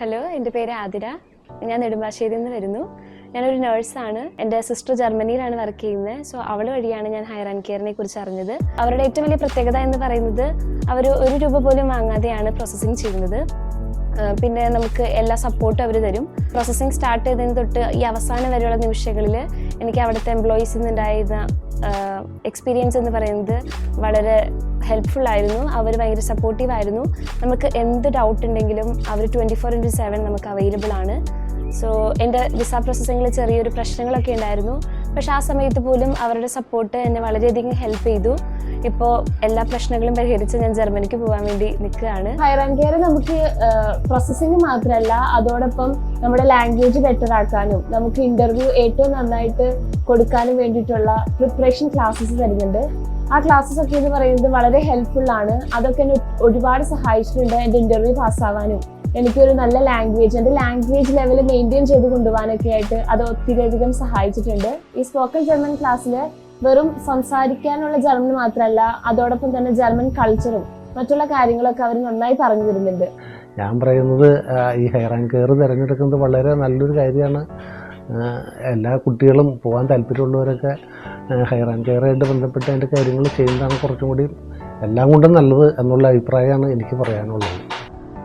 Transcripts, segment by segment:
Hello, എൻ്റെ പേര് ആതിര. ഞാൻ നെടുമ്പാശ്ശേരിയിൽ നിന്ന് വരുന്നു. ഞാനൊരു നേഴ്സാണ്. എൻ്റെ സിസ്റ്റർ ജർമ്മനിയിലാണ് വർക്ക് ചെയ്യുന്നത്. സോ അവൾ വഴിയാണ് ഞാൻ ഹയർ ആൻഡ് കെയറിനെ കുറിച്ച് അറിഞ്ഞത്. അവരുടെ ഏറ്റവും വലിയ പ്രത്യേകത എന്ന് പറയുന്നത് അവർ ₹1 പോലും വാങ്ങാതെയാണ് പ്രോസസ്സിങ് ചെയ്യുന്നത്. പിന്നെ നമുക്ക് എല്ലാ സപ്പോർട്ടും അവർ തരും. പ്രോസസ്സിങ് സ്റ്റാർട്ട് ചെയ്തതിന് തൊട്ട് ഈ അവസാനം വരെയുള്ള നിമിഷങ്ങളിൽ എനിക്ക് അവിടുത്തെ എംപ്ലോയീസിൽ നിന്നുണ്ടായിരുന്ന എക്സ്പീരിയൻസ് എന്ന് പറയുന്നത് വളരെ ഹെൽപ്ഫുൾ ആയിരുന്നു. അവർ ഭയങ്കര സപ്പോർട്ടീവ് ആയിരുന്നു. നമുക്ക് എന്ത് ഡൗട്ട് ഉണ്ടെങ്കിലും അവർ 24/7 നമുക്ക് അവൈലബിൾ ആണ്. സോ എൻ്റെ വിസ പ്രോസസ്സിങ്ങിൽ ചെറിയൊരു പ്രശ്നങ്ങളൊക്കെ ഉണ്ടായിരുന്നു. പക്ഷെ ആ സമയത്ത് പോലും അവരുടെ സപ്പോർട്ട് എന്നെ വളരെയധികം ഹെൽപ്പ് ചെയ്തു. ഇപ്പോൾ എല്ലാ പ്രശ്നങ്ങളും പരിഹരിച്ച് ഞാൻ ജർമ്മനിക്ക് പോകാൻ വേണ്ടി നിൽക്കുകയാണ്. ഹയർ ആൻഡ് കെയർ നമുക്ക് പ്രോസസ്സിങ് മാത്രമല്ല, അതോടൊപ്പം നമ്മുടെ ലാംഗ്വേജ് ബെറ്റർ ആക്കാനും നമുക്ക് ഇന്റർവ്യൂ ഏറ്റവും നന്നായിട്ട് കൊടുക്കാനും വേണ്ടിയിട്ടുള്ള പ്രിപ്പറേഷൻ ക്ലാസ്സസ് തരുന്നുണ്ട്. ആ ക്ലാസ്സസ് ഒക്കെ എന്ന് പറയുന്നത് വളരെ ഹെൽപ്ഫുൾ ആണ്. അതൊക്കെ എന്നെ ഒരുപാട് സഹായിച്ചിട്ടുണ്ട് എൻ്റെ ഇന്റർവ്യൂ പാസ്സാവാനും. എനിക്കൊരു നല്ല എൻ്റെ ലാംഗ്വേജ് ലെവൽ മെയിൻറ്റെയിൻ ചെയ്ത് കൊണ്ടുപോകാനൊക്കെ ആയിട്ട് അത് ഒത്തിരിയധികം സഹായിച്ചിട്ടുണ്ട്. ഈ സ്പോക്കൺ ജർമ്മൻ ക്ലാസ്സിൽ വെറും സംസാരിക്കാനുള്ള ജർമ്മൻ മാത്രമല്ല, അതോടൊപ്പം തന്നെ ജർമ്മൻ കൾച്ചറും മറ്റുള്ള കാര്യങ്ങളൊക്കെ അവർ നന്നായി പറഞ്ഞു തരുന്നുണ്ട്. ഞാൻ പറയുന്നത് ഈ ഹയർ ആൻഡ് കെയർ തിരഞ്ഞെടുക്കുന്നത് വളരെ നല്ലൊരു കാര്യമാണ്. എല്ലാ കുട്ടികളും പോകാൻ താല്പര്യമുള്ളവരൊക്കെ ഹയർ ആൻഡ് കെയറായിട്ട് ബന്ധപ്പെട്ട് അതിൻ്റെ കാര്യങ്ങൾ ചെയ്യുന്നതാണ് കുറച്ചും കൂടി എല്ലാം കൊണ്ടും നല്ലത് എന്നുള്ള അഭിപ്രായമാണ് എനിക്ക് പറയാനുള്ളത്.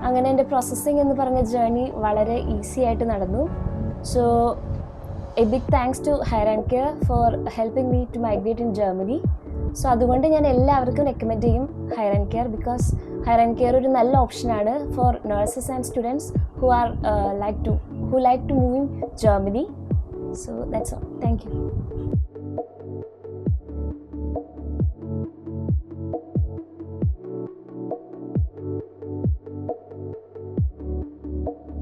അങ്ങനെ എൻ്റെ പ്രോസസ്സിങ് എന്ന് പറഞ്ഞ ജേർണി വളരെ ഈസി ആയിട്ട് നടന്നു. So a big thanks to Hire and Care for helping me to migrate in Germany. So അതുകൊണ്ട് ഞാൻ എല്ലാവർക്കും റെക്കമെൻഡ് ചെയ്യും Hire and Care, because Hire and Care ഒരു നല്ല ഓപ്ഷനാണ് for nurses and students who like to move in Germany. So that's all. Thank you.